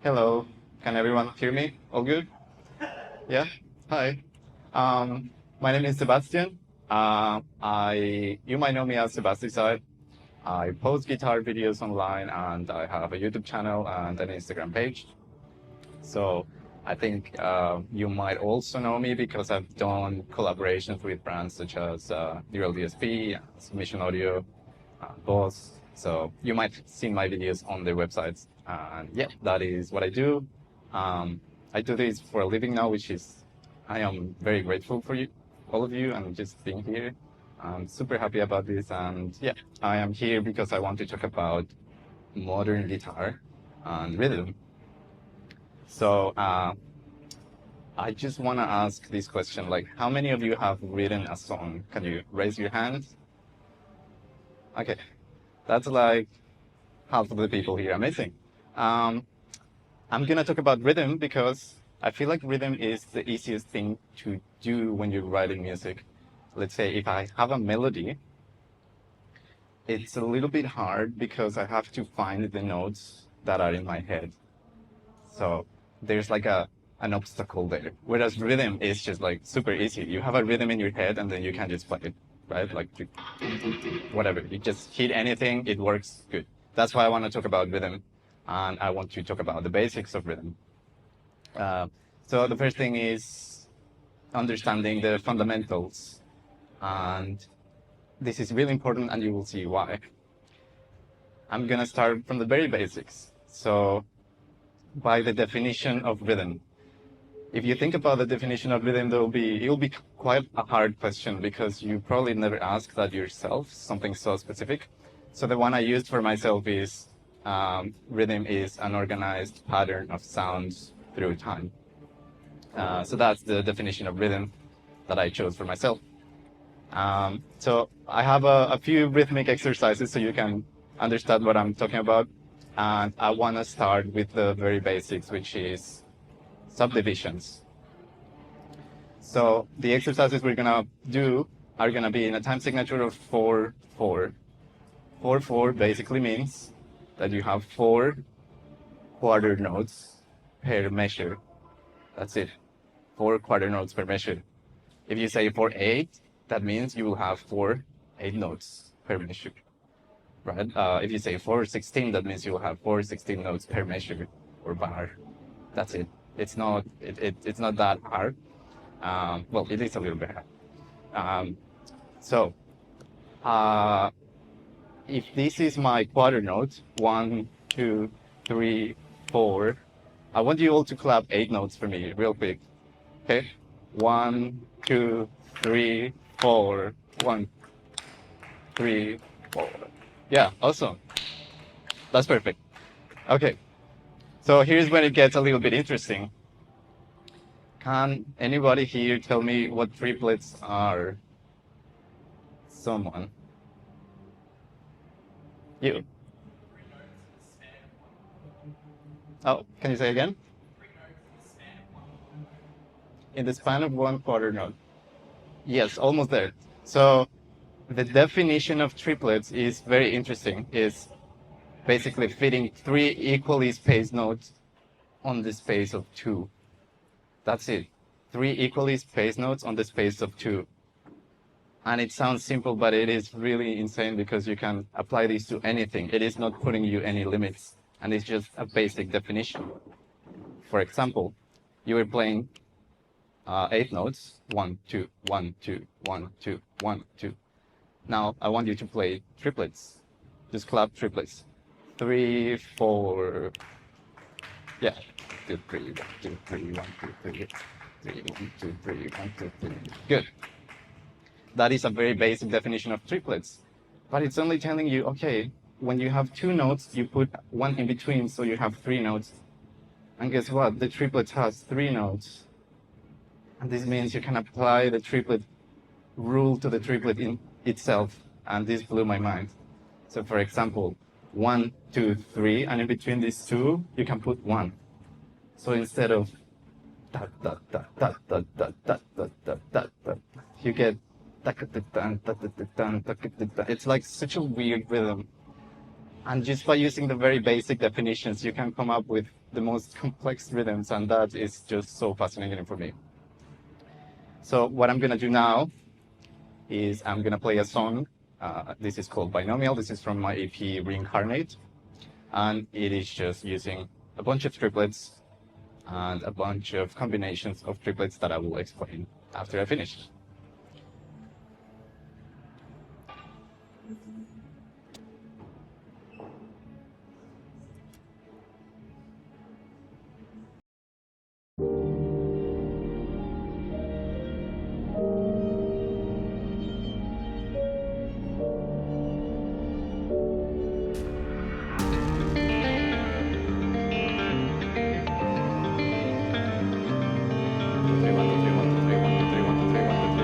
Hello, can everyone hear me? All good? Yeah? Hi. My name is Sebastian. You might know me as Sebastiside. I post guitar videos online and I have a YouTube channel and an Instagram page. So I think you might also know me because I've done collaborations with brands such as Neural DSP, Submission Audio, Boss. So you might have seen my videos on their websites. And yeah, that is what I do. I do this for a living now, which is, I am very grateful for you, all of you, and just being here. I'm super happy about this. And yeah, I am here because I want to talk about modern guitar and rhythm. So I just want to ask this question, like, how many of you have written a song? Can you raise your hands? Okay, that's like half of the people here. Amazing. Um, I'm gonna talk about rhythm because I feel like rhythm is the easiest thing to do when you're writing music. Let's say if I have a melody, it's a little bit hard because I have to find the notes that are in my head. So there's like an obstacle there. Whereas rhythm is just like super easy. You have a rhythm in your head and then you can just play it, right? Like whatever. You just hit anything, it works good. That's why I want to talk about rhythm, and I want to talk about the basics of rhythm. So the first thing is understanding the fundamentals, and this is really important, and you will see why. I'm gonna start from the very basics. So by the definition of rhythm. If you think about the definition of rhythm, it'll be quite a hard question because you probably never asked that yourself, something so specific. So the one I used for myself is rhythm is an organized pattern of sounds through time. So that's the definition of rhythm that I chose for myself. So I have a few rhythmic exercises so you can understand what I'm talking about. And I want to start with the very basics, which is subdivisions. So the exercises we're gonna do are gonna be in a time signature of 4/4. 4/4 basically means that you have 4 quarter notes per measure. That's it. 4 quarter notes per measure. If you say 4/8, that means you will have 4 8 notes per measure. Right? If you say 4/16, that means you will have 4/16 notes per measure or bar. That's it. It's not that hard. Well, it is a little bit hard. So if this is my quarter note, 1, 2, 3, 4, I want you all to clap 8 notes for me real quick. Okay? 1, 2, 3, 4. 1, 3, 4. Yeah, awesome. That's perfect. Okay. So here's when it gets a little bit interesting. Can anybody here tell me what triplets are? Someone. You. Oh, can you say again? In the span of 1 quarter note. Yes, almost there. So the definition of triplets is very interesting. It's basically fitting 3 equally spaced notes on the space of 2. That's it. 3 equally spaced notes on the space of 2. And it sounds simple, but it is really insane because you can apply this to anything. It is not putting you any limits, and it's just a basic definition. For example, you were playing 8 notes, 1, 2, 1, 2, 1, 2, 1, 2. Now I want you to play triplets. Just clap triplets. 3, 4. Yeah. 2, 3, 1, 2, 3, 1, 2, 3, 3, 1, 2, 3, 1, 2, 3. Good. That is a very basic definition of triplets. But it's only telling you, okay, when you have 2 notes, you put 1 in between, so you have 3 notes. And guess what? The triplet has 3 notes. And this means you can apply the triplet rule to the triplet in itself. And this blew my mind. So for example, 1, 2, 3, and in between these 2, you can put 1. So instead of you get it's like such a weird rhythm. And just by using the very basic definitions, you can come up with the most complex rhythms, and that is just so fascinating for me. So what I'm gonna do now is I'm gonna play a song. This is called Binomial. This is from my EP Reincarnate, and it is just using a bunch of triplets and a bunch of combinations of triplets that I will explain after I finish. One, two, three, one, two, three, one, two, three, one, two, three, one, two, three, one, two,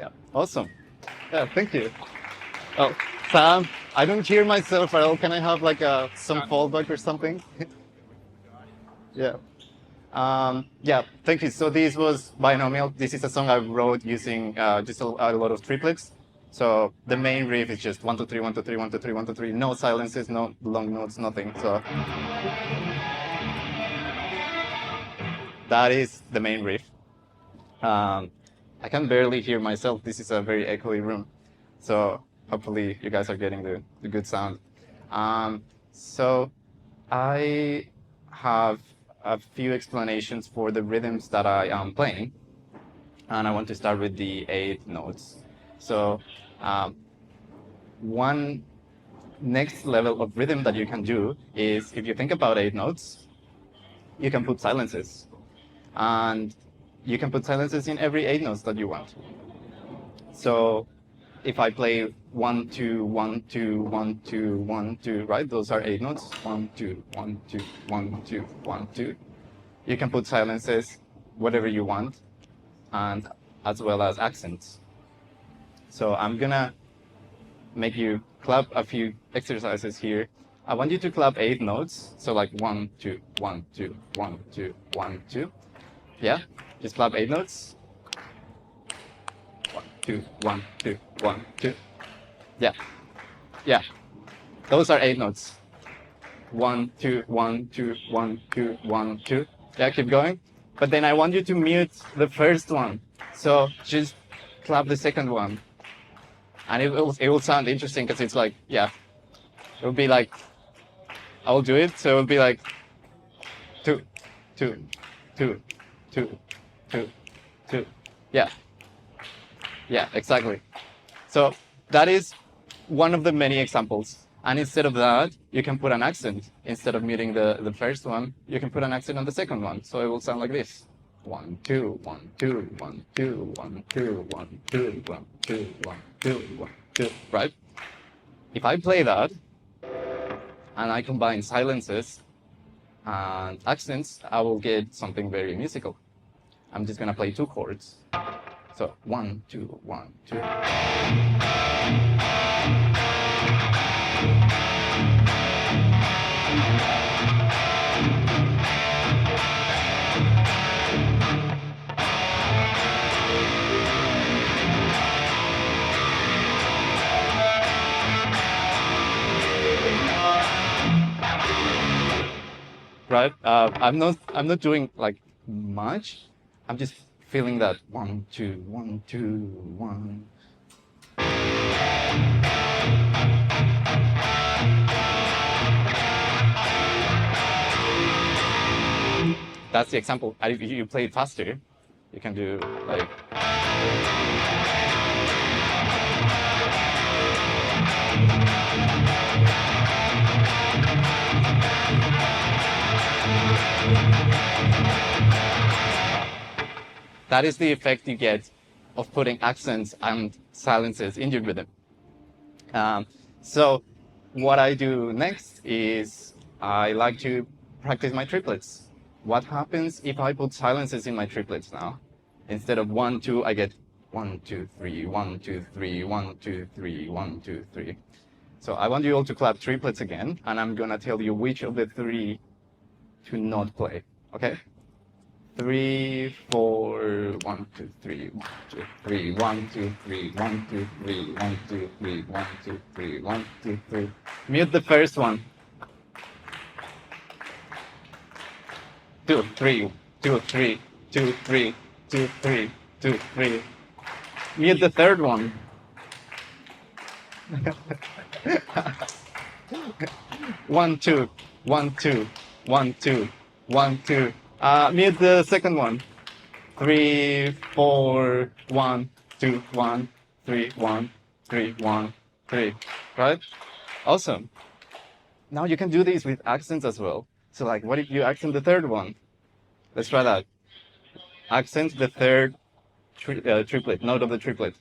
Yeah, awesome. Yeah, thank you. Oh, Sam, I don't hear myself at all. Can I have like some fallback or something? Yeah. Yeah, thank you. So this was Binomial. This is a song I wrote using just a lot of triplets. So the main riff is just 1, 2, 3, 1, 2, 3, 1, 2, 3, 1, 2, 3. No silences, no long notes, nothing. So that is the main riff. I can barely hear myself. This is a very echoey room. So hopefully you guys are getting the good sound. So I have a few explanations for the rhythms that I am playing. And I want to start with the 8 notes. So one next level of rhythm that you can do is, if you think about 8 notes, you can put silences. And you can put silences in every 8 notes that you want. So if I play 1, 2, 1, 2, 1, 2, 1, 2, right? Those are 8 notes. 1, 2, 1, 2, 1, 2, 1, 2. You can put silences, whatever you want, and as well as accents. So I'm gonna make you clap a few exercises here. I want you to clap 8 notes. So like 1, 2, 1, 2, 1, 2, 1, 2. Yeah, just clap 8 notes. 1, 2, 1, 2, 1, 2. Yeah, yeah. Those are 8 notes. 1, 2, 1, 2, 1, 2, 1, 2. Yeah, keep going. But then I want you to mute the first one. So just clap the second one. And it will sound interesting because it's like, yeah, it will be like, I'll do it. So it will be like 2, 2, 2, 2, 2, 2. Yeah. Yeah, exactly. So that is one of the many examples. And instead of that, you can put an accent. Instead of muting the first one, you can put an accent on the second one. So it will sound like this. 1, 2, 1, 2, 1, 2, 1, 2, 1, 2, 1, 2, 1, 2, 1, 2, right? If I play that, and I combine silences and accents, I will get something very musical. I'm just gonna play 2 chords. So 1, 2, 1, 2. Right? I'm not doing like much. I'm just feeling that 1, 2, 1, 2, 1. That's the example. If you play it faster, you can do like. That is the effect you get of putting accents and silences in your rhythm. So what I do next is I like to practice my triplets. What happens if I put silences in my triplets now? Instead of 1, 2, I get 1, 2, 3, 1, 2, 3, 1, 2, 3, 1, 2, 3. So I want you all to clap triplets again, and I'm gonna tell you which of the 3 to not play. Okay? 3, 4, 1, 2, 3, 1, 2, 3, 1, 2, 3, 1, 2, 3, 1, 2, 3, 1, 2, 3, 1, 2, 3. Mute the first one. 2, 3, 2, 3, 2, 3, 2, 3, 2, 3. Mute the third one. 1, 2, 1, 2, 1, 2, 1, 2. Mute the second one. 3, 4, 1, 2, 1, 3, 1, 3, 1, 3. Right? Awesome. Now you can do this with accents as well. So like, what if you accent the third one? Let's try that. Accent the third triplet, note of the triplet.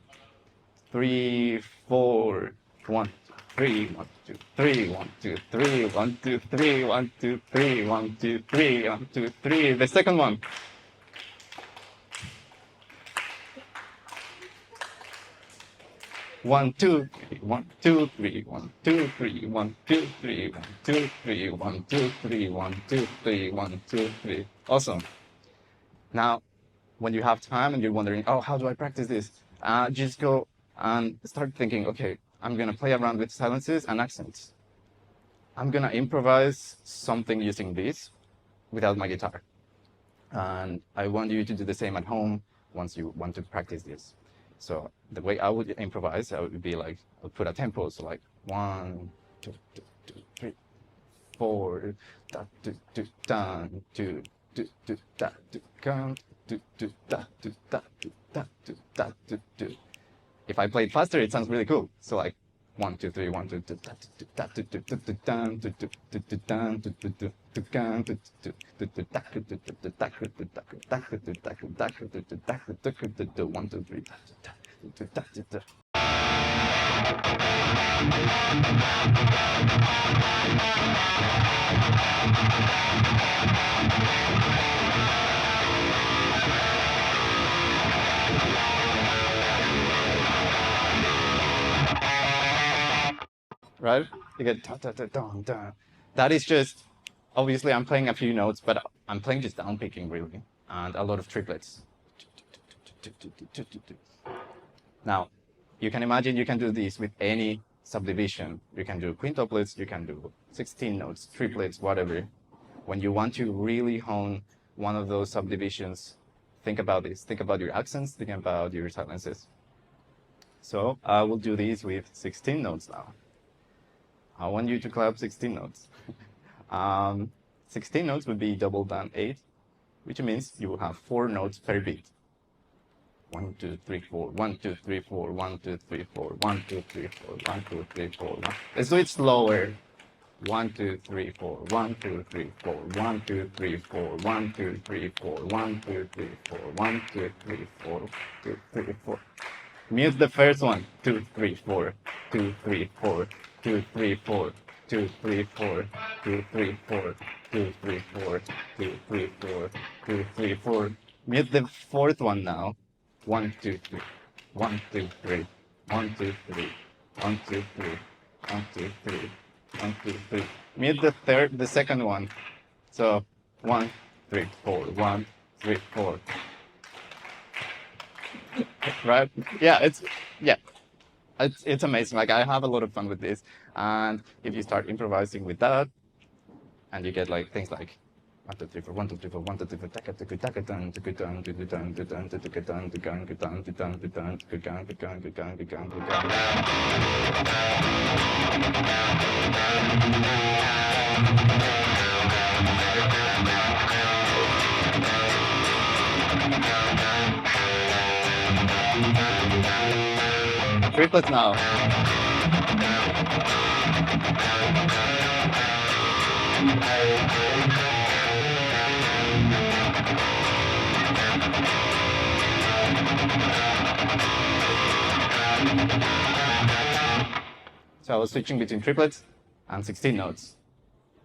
3, 4, 1, 3, 1, 2, 3, 1, 2, 3, 1, 2, 3, 1, 2, 3, 1, 2, 3, 1, 2, 3. The second one. 1, 2, 3, 1, 2, 3, 1, 2, 3, 1, 2, 3, 1, 2, 3, 1, 2, 3, 1, 2, 3, 1, 2, 3. Awesome. Now, when you have time and you're wondering, oh, how do I practice this? Just go and start thinking, okay, I'm going to play around with silences and accents. I'm going to improvise something using this without my guitar. And I want you to do the same at home once you want to practice this. So the way I would improvise, I would be like, I'll put a tempo, so like 1, 2, 2, 2, 3, 4, da, do, do, dun, 2, 2, 2, da, do, count, 2, 2, da, do, da, do, da, do, da, do, do. If I play it faster, it sounds really cool. So like 1, 2, 3, 1, 2, 2, da, do, da, do, do, do, do, dun, do, do, do, do, dun, do, do, do, do, count, do, do, do, do, da, do, do, do, da, do, do, da, do, da, do, da, do, da, do, do, da, do, do, do, 1, 2, 3, da, do, do, da, do, do. Right? You get da da da da da. That is just, obviously I'm playing a few notes, but I'm playing just downpicking really, and a lot of triplets. Now, you can imagine you can do this with any subdivision. You can do quintuplets, you can do 16 notes, triplets, whatever. When you want to really hone one of those subdivisions, think about this. Think about your accents, think about your silences. So I will do these with 16 notes now. I want you to clap 16 notes. 16 notes would be double than 8, which means you will have 4 notes per beat. 1, 2, 3, 4, 1, 2, 3, 4, 1, 2, 3, 4, 1, 2, 3, 4, 1, 2, 3, 4, 1. Let's do it slower. 1, 2, 3, 4, 1, 2, 3, 4, 1, 2, 3, 4, 1, 2, 3, 4, 1, 2, 3, 4, 1, 2, 3, 4, 2, 3, 4. Mute the first one. 2, 3, 4, 2, 3, 4, 2, 3, 4, 2, 3, 4, 2, 3, 4, 2, 3, 4, 2, 3, 4, 2, 3, 4. Mute the fourth one now. 1, 2, 3, 1, 2, 3, 1, 2, 3, 1, 2, 3, 1, 2, 3, 1, 2, 3. Mute the second one. So 1, 3, 4, 1, 3, 4. Right? Yeah, it's amazing. Like I have a lot of fun with this, and if you start improvising with that, and you get like things like 1, 2, 3, 4, 1, 2, 3, 4, 1, 2, 3, 4, taka taka taka dun taka dun taka dun taka dun taka dun taka dun taka dun taka dun taka dun taka dun taka dun. Triplets now. So I was switching between triplets and 16 notes.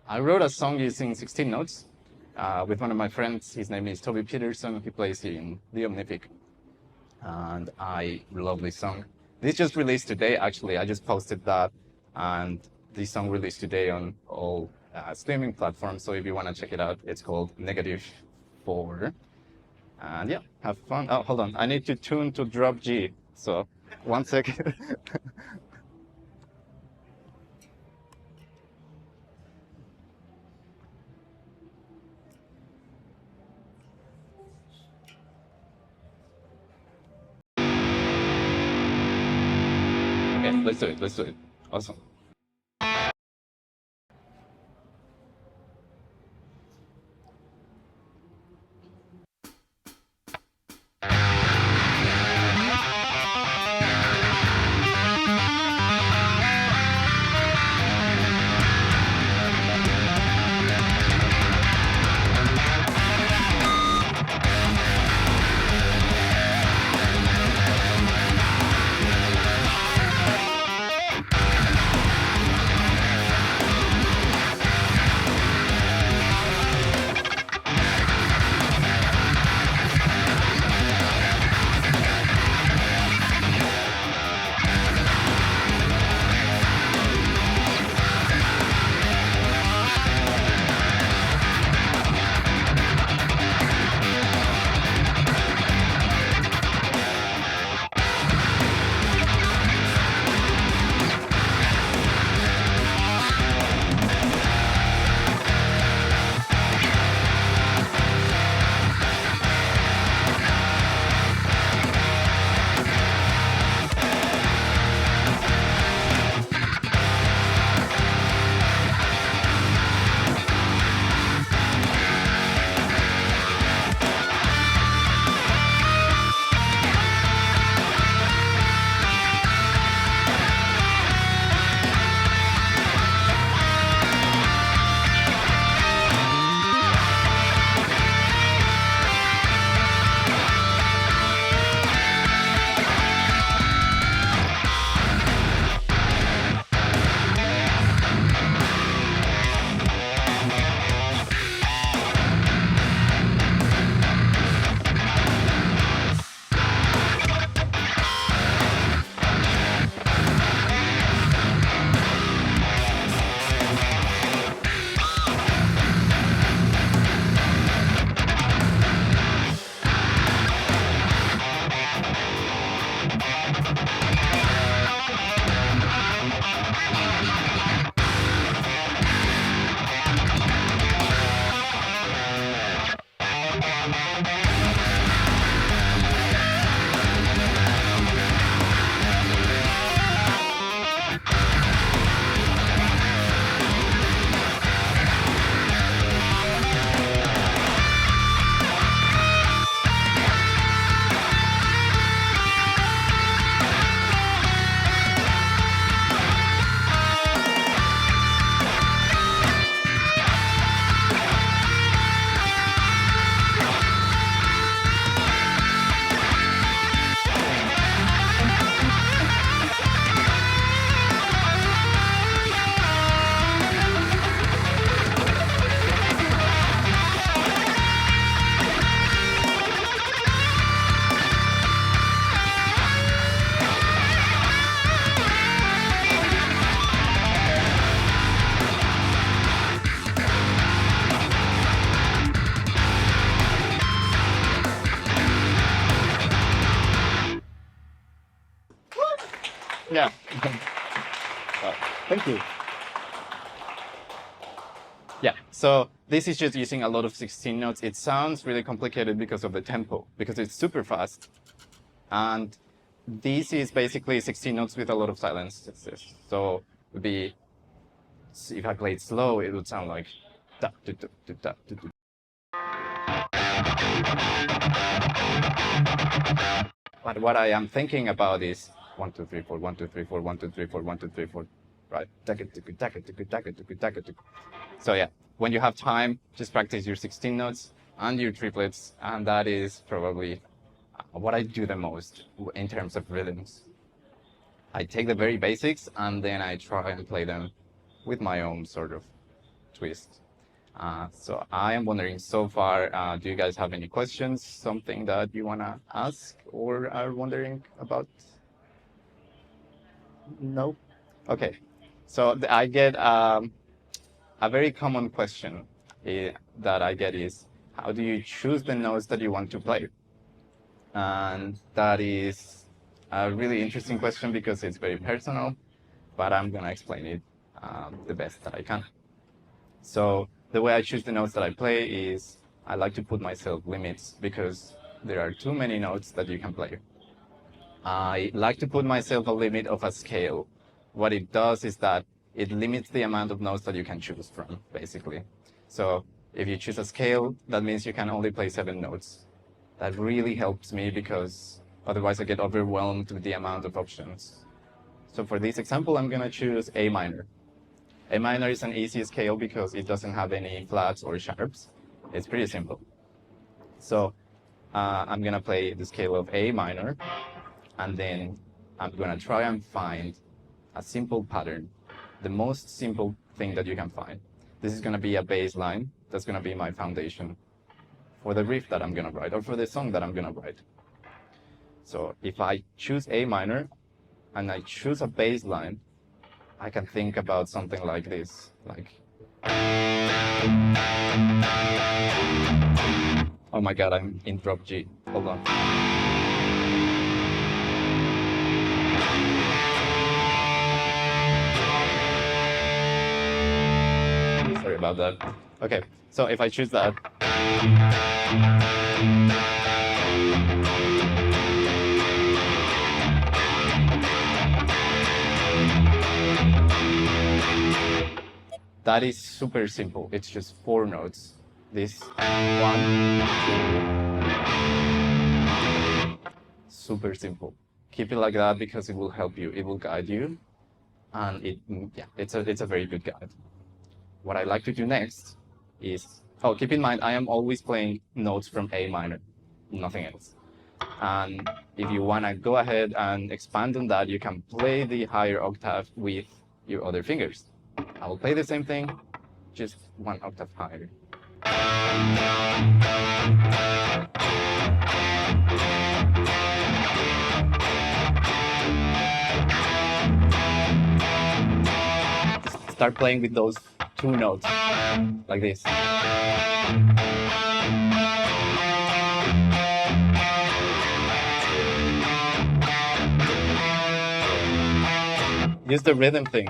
I wrote a song using 16 notes with one of my friends. His name is Toby Peterson. He plays in Binomial. And I love this song. This just released today, actually. I just posted that. And this song released today on all streaming platforms. So if you want to check it out, it's called -4. And yeah, have fun. Oh, hold on. I need to tune to drop G. So 1 second. Okay, let's do it. Let's do it. Awesome. Yeah. Well, thank you. Yeah, so this is just using a lot of 16 notes. It sounds really complicated because of the tempo, because it's super fast. And this is basically 16 notes with a lot of silences. So it would be, if I play it slow, it would sound like da, do, do, do, da, do, do. But what I am thinking about is 1, 2, 3, 4, 1, 2, 3, 4, 1, 2, 3, 4, 1, 2, 3, 4, right? So yeah, when you have time, just practice your 16 notes and your triplets, and that is probably what I do the most in terms of rhythms. I take the very basics and then I try and play them with my own sort of twist. So I am wondering so far, do you guys have any questions, something that you want to ask or are wondering about? No? Okay. So I get a very common question that I get is, how do you choose the notes that you want to play? And that is a really interesting question because it's very personal, but I'm going to explain it the best that I can. So the way I choose the notes that I play is I like to put myself limits because there are too many notes that you can play. I like to put myself a limit of a scale. What it does is that it limits the amount of notes that you can choose from, basically. So if you choose a scale, that means you can only play 7 notes. That really helps me because otherwise I get overwhelmed with the amount of options. So for this example, I'm going to choose A minor. A minor is an easy scale because it doesn't have any flats or sharps. It's pretty simple. So I'm going to play the scale of A minor, and then I'm going to try and find a simple pattern, the most simple thing that you can find. This is going to be a bass line. That's going to be my foundation for the riff that I'm going to write or for the song that I'm going to write. So if I choose A minor and I choose a bass line, I can think about something like this, like, oh my God, I'm in drop G. Hold on. Sorry about that. Okay, so if I choose that, that is super simple. It's just 4 notes. This 1, 2. Super simple. Keep it like that because it will help you. It will guide you, and it's a very good guide. What I like to do next is, keep in mind I am always playing notes from A minor, nothing else. And if you want to go ahead and expand on that, you can play the higher octave with your other fingers. I will play the same thing, just 1 octave higher. Start playing with those 2 notes, like this. Use the rhythm thing.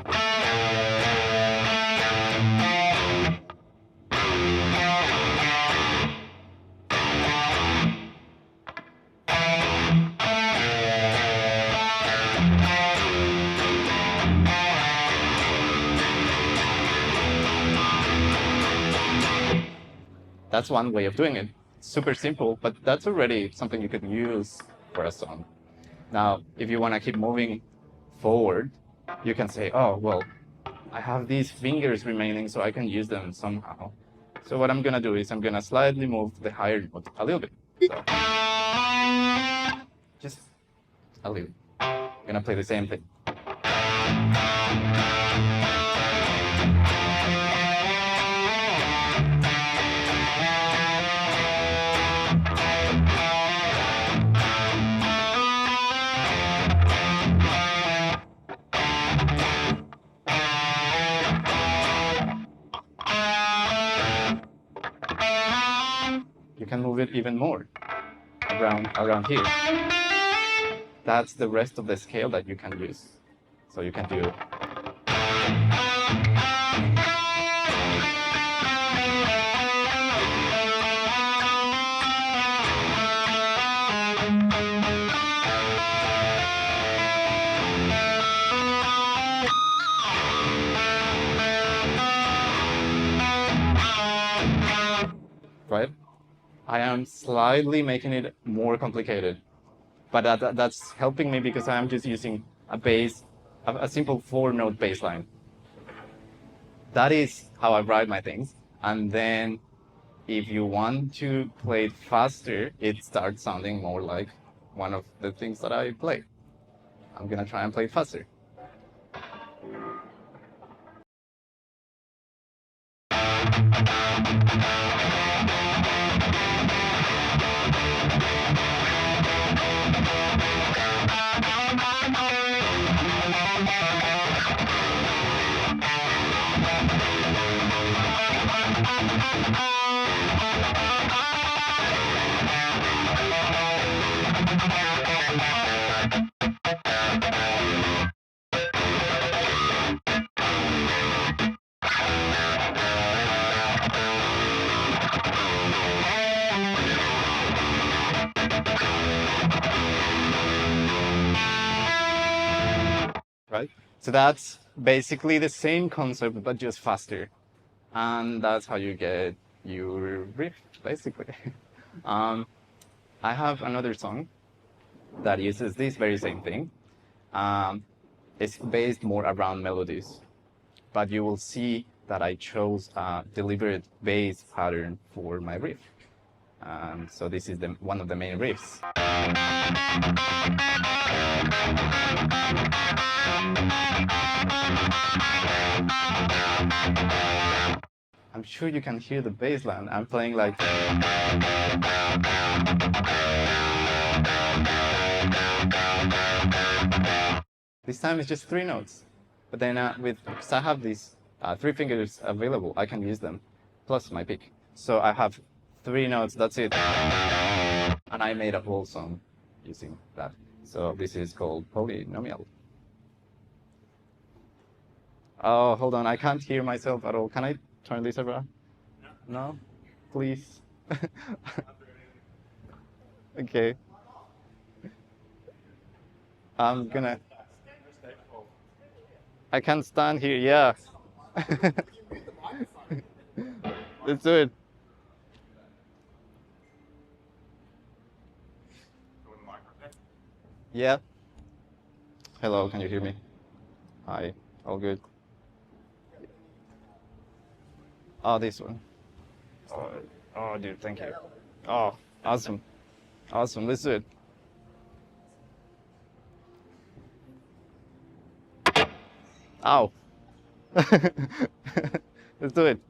That's one way of doing it. Super simple, but that's already something you could use for a song. Now, if you want to keep moving forward, you can say, oh, well, I have these fingers remaining, so I can use them somehow. So what I'm going to do is I'm going to slightly move the higher note a little bit. So, just a little. I'm going to play the same thing. You can move it even more around here. That's the rest of the scale that you can use. So you can do right? I am slightly making it more complicated, but that's helping me because I'm just using a simple 4-note bass line. That is how I write my things. And then if you want to play it faster, it starts sounding more like one of the things that I play. I'm gonna try and play it faster. Right? So that's basically the same concept, but just faster. And that's how you get your riff, basically. I have another song that uses this very same thing. It's based more around melodies, but you will see that I chose a deliberate bass pattern for my riff. So this is one of the main riffs. I'm sure you can hear the bass line. I'm playing like... This time it's just 3 notes. But then because I have these 3 fingers available, I can use them, plus my pick. So I have 3 notes, that's it. And I made a whole song using that. So this is called Polynomial. Oh, hold on, I can't hear myself at all. Can I turn this around? No? Please? Okay. I'm gonna... I can't stand here, yeah. Let's do it. Yeah. Hello, can you hear me? Hi, all good. Oh, this one. Oh, dude, thank you. Oh, awesome. Awesome, let's do it. Ow. Let's do it.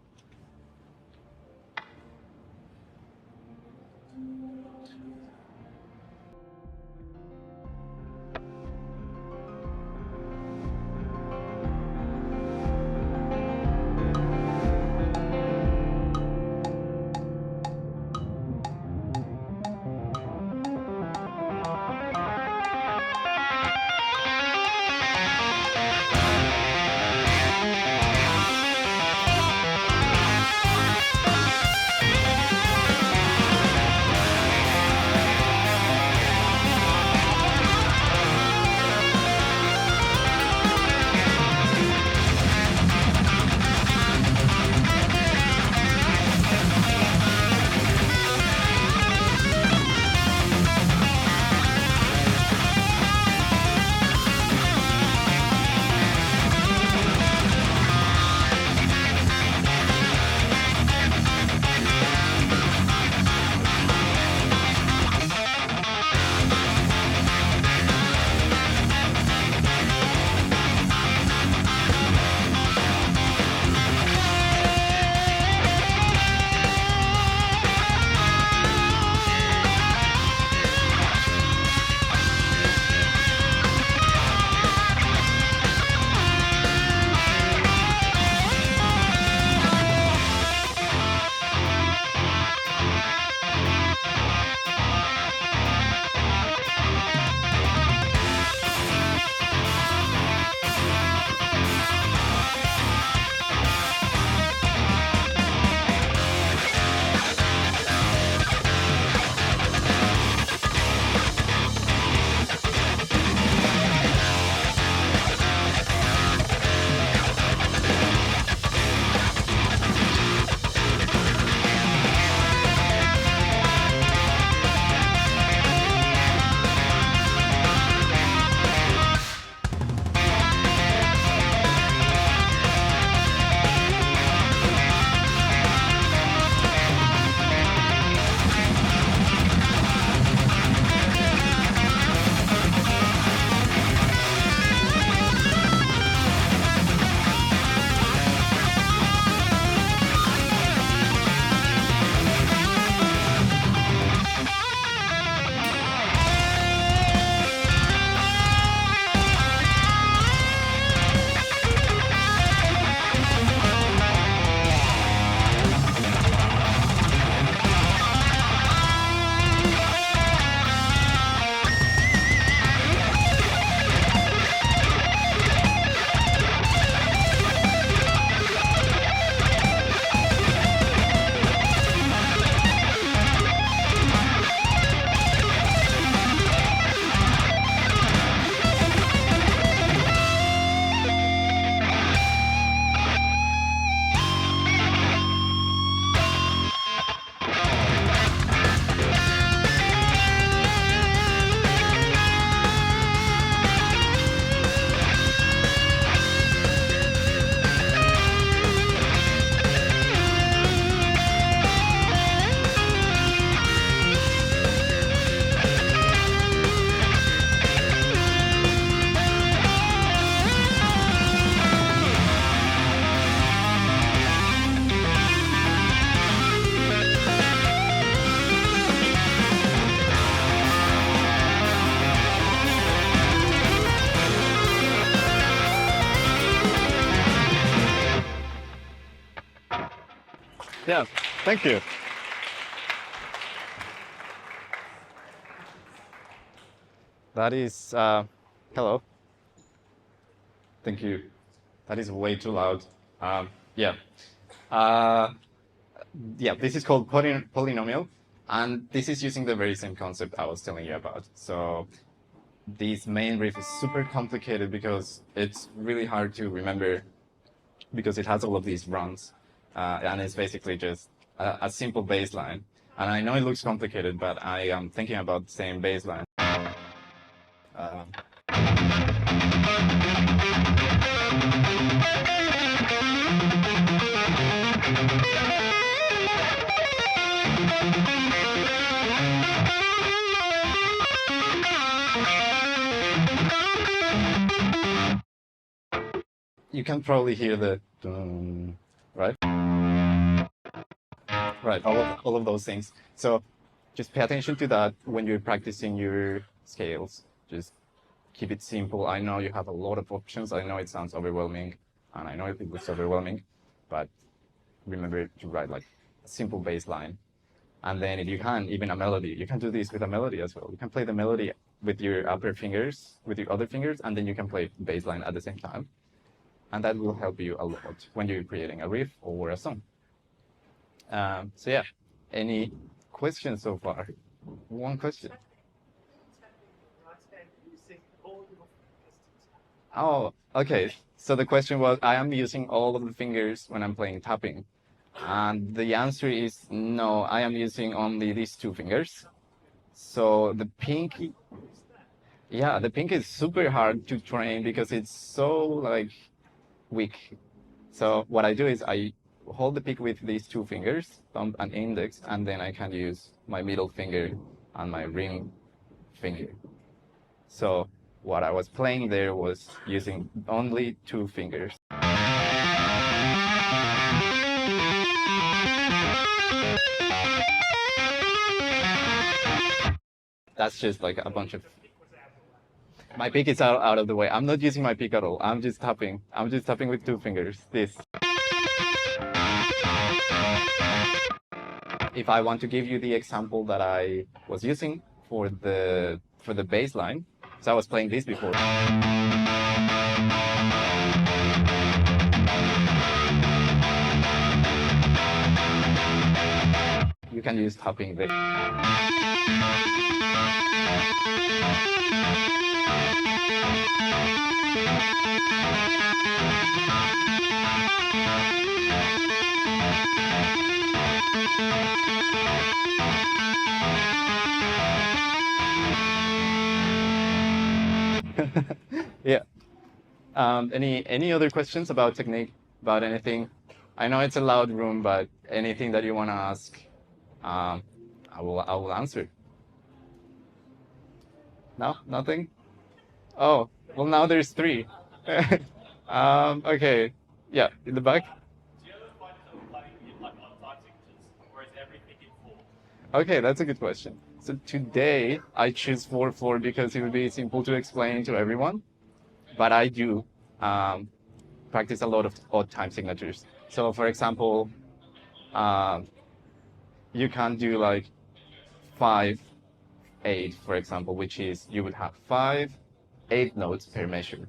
Yeah, thank you. That is, hello. Thank you. That is way too loud. Yeah. Uh, yeah, this is called Polynomial, and this is using the very same concept I was telling you about. So this main riff is super complicated because it's really hard to remember because it has all of these runs, and it's basically just a simple baseline. And I know it looks complicated, but I am thinking about the same baseline. You can probably hear the dun, right? Right, all of those things. So just pay attention to that when you're practicing your scales. Just keep it simple. I know you have a lot of options. I know it sounds overwhelming, and I know it looks overwhelming, but remember to write like a simple bass line. And then if you can, even a melody. You can do this with a melody as well. You can play the melody with your upper fingers, with your other fingers, and then you can play bass line at the same time. And that will help you a lot when you're creating a riff or a song. So yeah, any questions so far? One question. Oh, okay. So the question was, I am using all of the fingers when I'm playing tapping. And the answer is no, I am using only these two fingers. So the pinky, yeah, the pinky is super hard to train because it's so like weak. So what I do is I hold the pick with these two fingers, thumb and index, and then I can use my middle finger and my ring finger. So what I was playing there was using only two fingers. That's just like a bunch of... My pick is out of the way. I'm not using my pick at all. I'm just tapping. I'm just tapping with two fingers. This. If I want to give you the example that I was using for the bass line, so I was playing this before. You can use tapping there. Yeah. Any other questions about technique, about anything? I know it's a loud room, but anything that you want to ask, I will answer. No, nothing. Oh, well now there's three. Okay, yeah, in the back. Okay, that's a good question. So today I choose 4/4 because it would be simple to explain to everyone. But I do practice a lot of odd time signatures. So for example, you can do like 5/8, for example, which is you would have 5/8 notes per measure.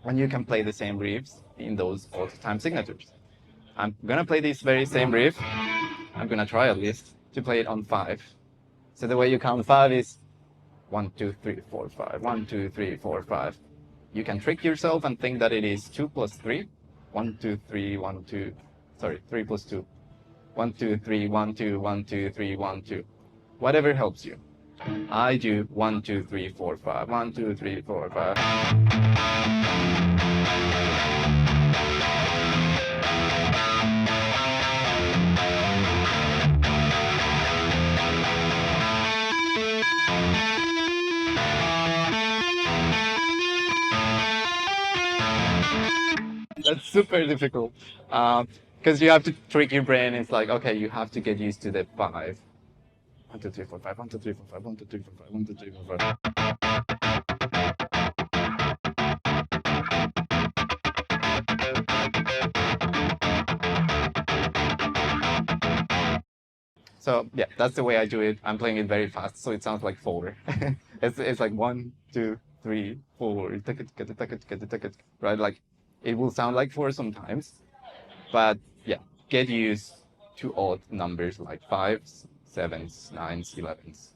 And you can play the same riffs in those odd time signatures. I'm gonna play this very same riff. I'm gonna try at least to play it on 5. So the way you count 5 is 1, 2, 3, 4, 5. 1, 2, 3, 4, 5. You can trick yourself and think that it is 2 plus 3. 1, 2, 3, 1, 2. Sorry, 3 plus 2. 1, 2, 3, 1, 2, 1, 2, 3, 1, 2. Whatever helps you. I do 1, 2, 3, 4, 5. 1, 2, 3, 4, 5. That's super difficult because you have to trick your brain. It's like, okay, you have to get used to the 5. 1, 2, 3, 4, 5. 1, 2, 3, 4, 5. 1, 2, 3, 4, 5. 1, 2, 3, 4, 5. So yeah, that's the way I do it. I'm playing it very fast, so it sounds like 4. It's like 1, 2, 3, 4, right? Like it will sound like 4 sometimes, but yeah, get used to odd numbers like 5s, 7s, 9s, 11s.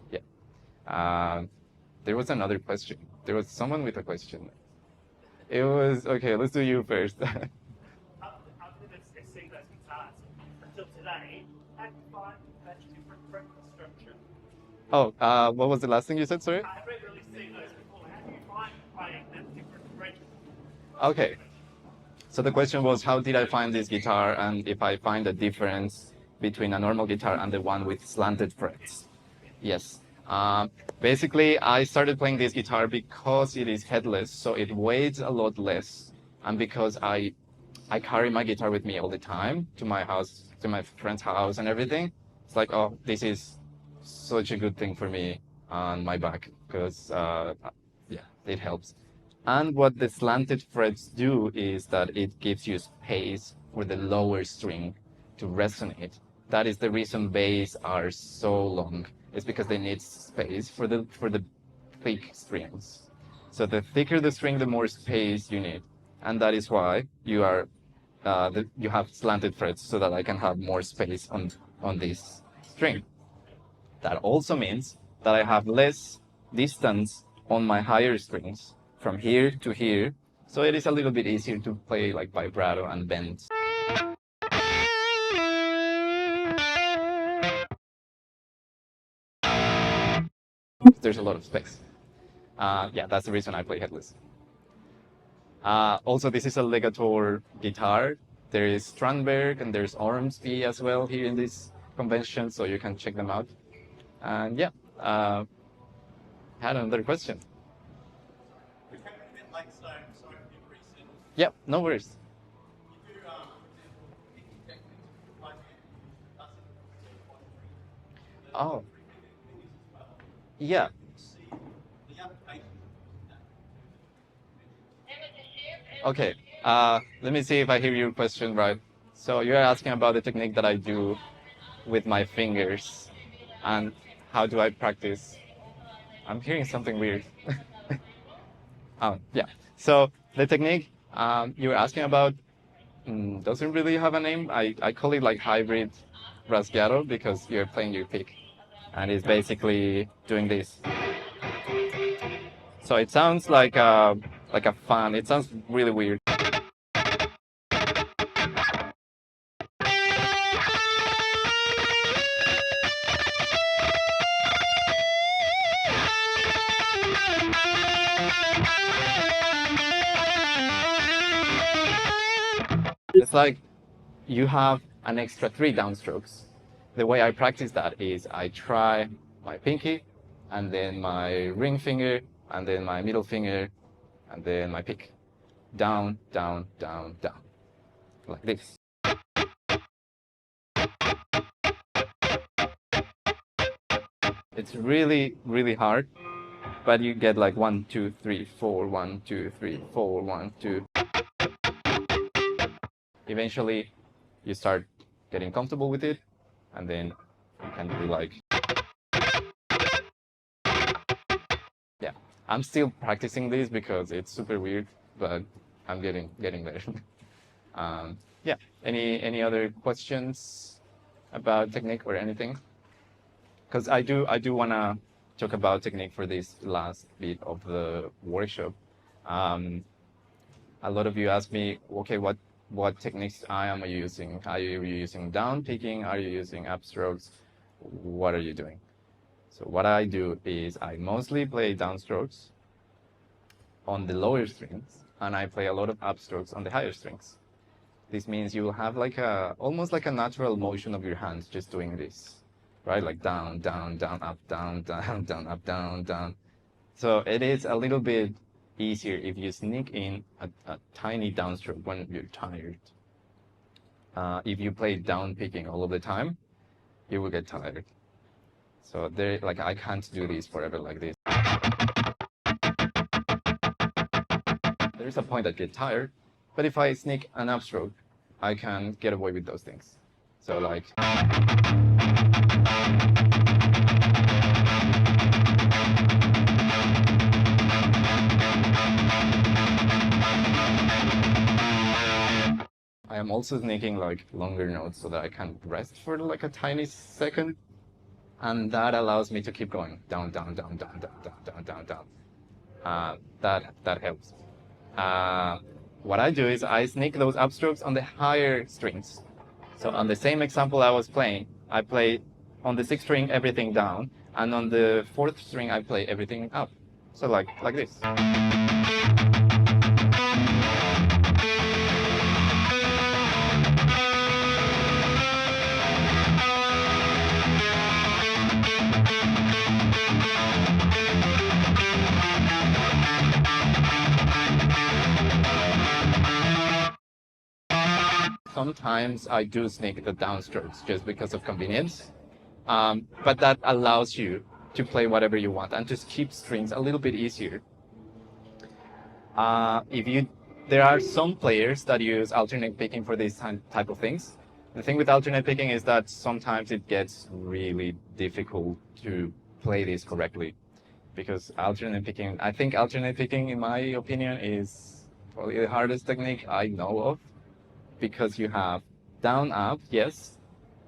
Yeah. There was another question. There was someone with a question. It was okay. Let's do you first. I've never seen those guitars until today. How do you find that different fretboard structure? Oh, what was the last thing you said? Sorry. I haven't really seen those before. How do you find playing that different fretboard? Okay. So the question was, how did I find this guitar, and if I find a difference between a normal guitar and the one with slanted frets? Yes. Basically, I started playing this guitar because it is headless, so it weighs a lot less, and because I carry my guitar with me all the time to my house, to my friend's house and everything. It's like, oh, this is such a good thing for me on my back because, yeah, it helps. And what the slanted frets do is that it gives you space for the lower string to resonate. That is the reason bass are so long. It's because they need space for the thick strings. So the thicker the string, the more space you need, and that is why you are you have slanted frets so that I can have more space on this string. That also means that I have less distance on my higher strings from here to here, so it is a little bit easier to play like vibrato and bends. There's a lot of space. Yeah, that's the reason I play headless. Also, this is a Legator guitar. There is Strandberg and there's Ormsby as well here in this convention, so you can check them out. And yeah, had another question. We came a bit late, so sorry for the recent. Yeah, no worries. You do, for example, picking techniques, like that's Oh, yeah. see the application of that. Okay. Let me see if I hear your question right. So you're asking about the technique that I do with my fingers and how do I practice. I'm hearing something weird. Oh, yeah. So the technique you were asking about doesn't really have a name. I call it like hybrid rasgueado because you're playing your pick. And it's basically doing this. So it sounds like a fan. It sounds really weird. It's like you have an extra 3 downstrokes. The way I practice that is I try my pinky, and then my ring finger, and then my middle finger, and then my pick. Down, down, down, down. Like this. It's really, really hard, but you get like 1, 2, 3, 4, 1, 2, 3, 4, 1, 2. Eventually, you start getting comfortable with it, and then you can do like, yeah. I'm still practicing this because it's super weird, but I'm getting there. Yeah. Any other questions about technique or anything? Because I do wanna talk about technique for this last bit of the workshop. A lot of you ask me, okay, what techniques I am using? Are you using downpicking? Are you using upstrokes? What are you doing? So what I do is I mostly play downstrokes on the lower strings, and I play a lot of upstrokes on the higher strings. This means you will have like almost like a natural motion of your hands just doing this, right? Like down, down, down, up, down, down, down, up, down, down. So it is a little bit easier if you sneak in a tiny downstroke when you're tired. If you play down picking all of the time, you will get tired. So there, like I can't do this forever like this. There's a point that get tired, but if I sneak an upstroke, I can get away with those things. So like. I am also sneaking like longer notes so that I can rest for like a tiny second, and that allows me to keep going down, down, down, down, down, down, down, down, down. That helps. What I do is I sneak those upstrokes on the higher strings. So on the same example I was playing, I play on the sixth string everything down, and on the fourth string I play everything up. So like this. Sometimes I do sneak the downstrokes just because of convenience, but that allows you to play whatever you want and just keep strings a little bit easier. There are some players that use alternate picking for these type of things. The thing with alternate picking is that sometimes it gets really difficult to play this correctly, because alternate picking, I think alternate picking, in my opinion, is probably the hardest technique I know of, because you have down, up, yes,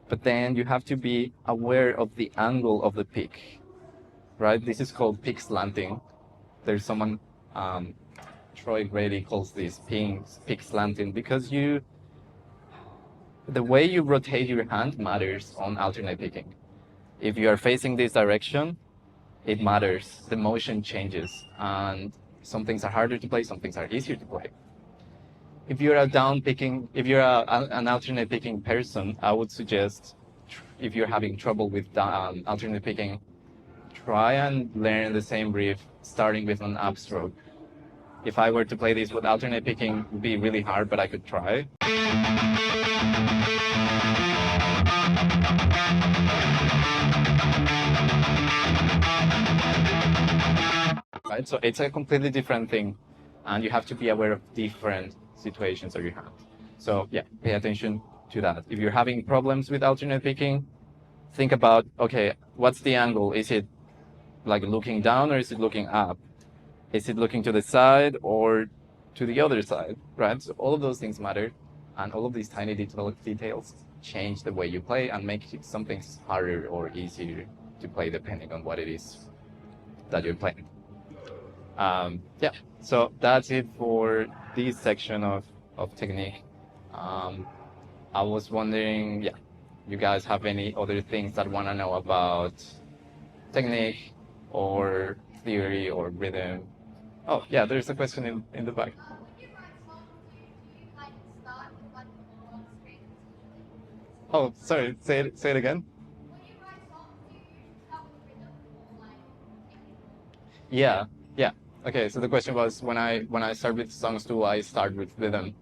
but then you have to be aware of the angle of the pick, right? This is called pick slanting. There's someone, Troy Grady calls this pick slanting, because the way you rotate your hand matters on alternate picking. If you are facing this direction, it matters. The motion changes, and some things are harder to play, some things are easier to play. If you're an alternate picking person, I would suggest, if you're having trouble with alternate picking, try and learn the same riff starting with an upstroke. If I were to play this with alternate picking, it would be really hard, but I could try. Right? So it's a completely different thing, and you have to be aware of different situations of your hand. So yeah, pay attention to that. If you're having problems with alternate picking, think about, okay, what's the angle? Is it like looking down, or is it looking up? Is it looking to the side or to the other side, right? So all of those things matter, and all of these tiny details change the way you play and make some things harder or easier to play depending on what it is that you're playing. Yeah, so that's it for this section of technique. I was wondering, yeah, you guys have any other things that want to know about technique or theory or rhythm? Oh, yeah, there's a question in the back. Oh, sorry, say it again. Yeah, yeah. Okay, so the question was, when I start with songs, do I start with rhythm?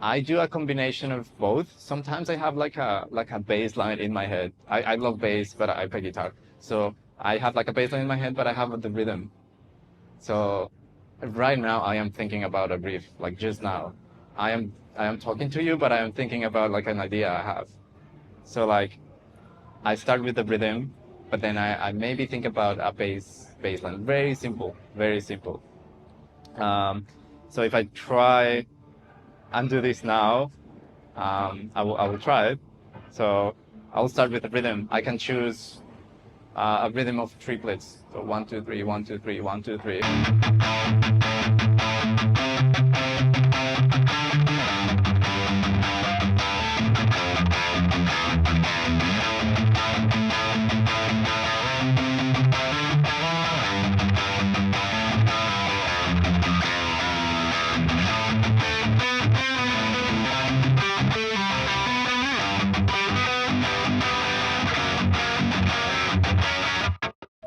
I do a combination of both. Sometimes I have like a bass line in my head. I love bass, but I play guitar. So I have like a bass line in my head, but I have the rhythm. So right now I am thinking about a riff, like just now. I am talking to you, but I am thinking about like an idea I have. So like I start with the rhythm, but then I maybe think about a bass line. Very simple, very simple. So if I try and do this now, I will try it. So I will start with the rhythm. I can choose a rhythm of triplets. So 1, 2, 3, 1, 2, 3, 1, 2, 3.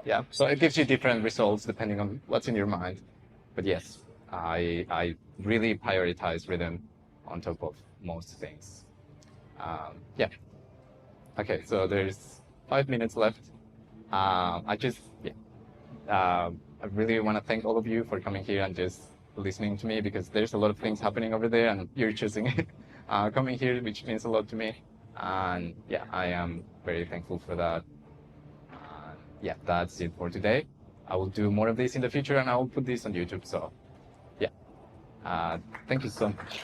Yeah, so it gives you different results depending on what's in your mind. But yes, I really prioritize rhythm on top of most things. Yeah. Okay, so there's 5 minutes left. I really want to thank all of you for coming here and just listening to me, because there's a lot of things happening over there, and you're choosing coming here, which means a lot to me. And yeah, I am very thankful for that. yeah, that's it for today. I will do more of this in the future, and I will put this on YouTube. So, yeah, thank you so much.